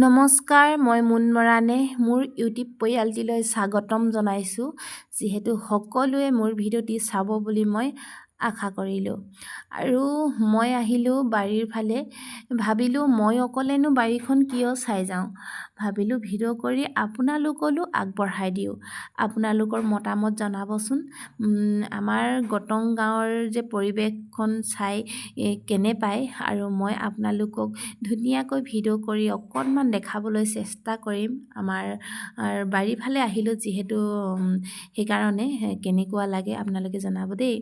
নমস্কাৰ, মই মুনমৰাণে মোৰ ইউটিউব পৰিয়ালটিলৈ স্বাগতম জনাইছোঁ। যিহেতু সকলোৱে মোৰ ভিডিঅ'টি চাব বুলি মই আশা কৰিলোঁ। আৰু মই আহিলোঁ বাৰীৰ ফালে। ভাবিলোঁ মই অকলেনো বাৰীখন কিয় চাই যাওঁ। ভাবিলোঁ ভিডিঅ' কৰি আপোনালোকলৈও আগবঢ়াই দিওঁ। আপোনালোকৰ মতামত জনাবচোন। আমাৰ গটং গাঁৱৰ যে পৰিৱেশখন চাই কেনে পায়, আৰু মই আপোনালোকক ধুনীয়াকৈ ভিডিঅ' কৰি অকণমান দেখাবলৈ চেষ্টা কৰিম। আমাৰ বাৰীৰ ফালে আহিলোঁ যিহেতু সেইকাৰণে কেনেকুৱা লাগে আপোনালোকে জনাব দেই।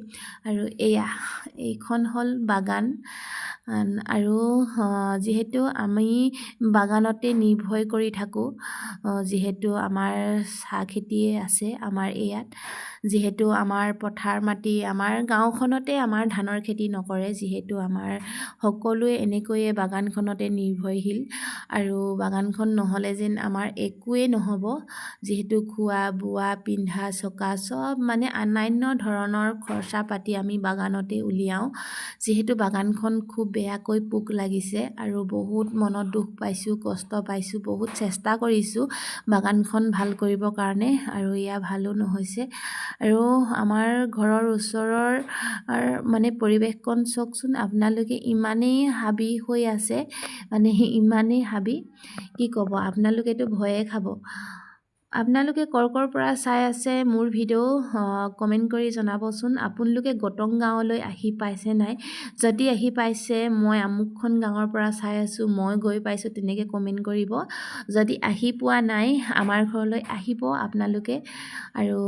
আৰু এইখন হ'ল বাগান। আৰু যিহেতু আমি বাগানতে নিৰ্ভৰ কৰি থাকোঁ, যিহেতু আমাৰ চাহ খেতিয়ে আছে আমাৰ ইয়াত। যিহেতু আমাৰ পথাৰ মাটি, আমাৰ গাঁওখনতে আমাৰ ধানৰ খেতি নকৰে, যিহেতু আমাৰ সকলোৱে এনেকৈয়ে বাগানখনতে নিৰ্ভৰশীল। আৰু বাগানখন নহ'লে যেন আমাৰ একোৱেই নহ'ব। যিহেতু খোৱা বোৱা পিন্ধা চকা চব মানে অন্যান্য ধৰণৰ খৰচা পাতি আমি বাগানতে উলিয়াওঁ। যিহেতু বাগানখন খুব বেয়াকৈ পোক লাগিছে আৰু বহুত মনত দুখ পাইছোঁ, কষ্ট পাইছোঁ, বহুত চেষ্টা কৰিছোঁ বাগানখন ভাল কৰিবৰ কাৰণে, আৰু এয়া ভালো নহৈছে। আৰু আমাৰ ঘৰৰ ওচৰৰ মানে পৰিৱেশখন চাওকচোন আপোনালোকে, ইমানেই হাবি হৈ আছে, মানে ইমানেই হাবি কি ক'ব, আপোনালোকেতো ভয়ে খাব। আপোনালোকে ক'ৰ পৰা চাই আছে মোৰ ভিডিঅ' কমেণ্ট কৰি জনাবচোন। আপোনালোকে গটং গাঁৱলৈ আহি পাইছে নাই? যদি আহি পাইছে, মই আমুকখন গাঁৱৰ পৰা চাই আছোঁ, মই গৈ পাইছোঁ, তেনেকৈ কমেণ্ট কৰিব। যদি আহি পোৱা নাই, আমাৰ ঘৰলৈ আহিব আপোনালোকে, আৰু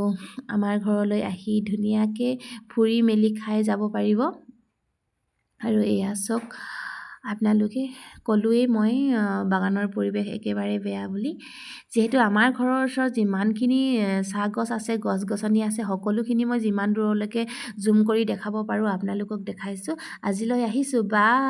আমাৰ ঘৰলৈ আহি ধুনীয়াকৈ ফুৰি মেলি খাই যাব পাৰিব। আৰু এয়া চাওক আপোনালোকে, ক'লোৱেই মই বাগানৰ পৰিৱেশ একেবাৰে বেয়া বুলি। যিহেতু আমাৰ ঘৰৰ ওচৰত যিমানখিনি চাহ গছ আছে, গছ গছনি আছে, সকলোখিনি মই যিমান দূৰলৈকে জুম কৰি দেখাব পাৰোঁ আপোনালোকক দেখাইছোঁ। আজিলৈ আহিছোঁ, বাই।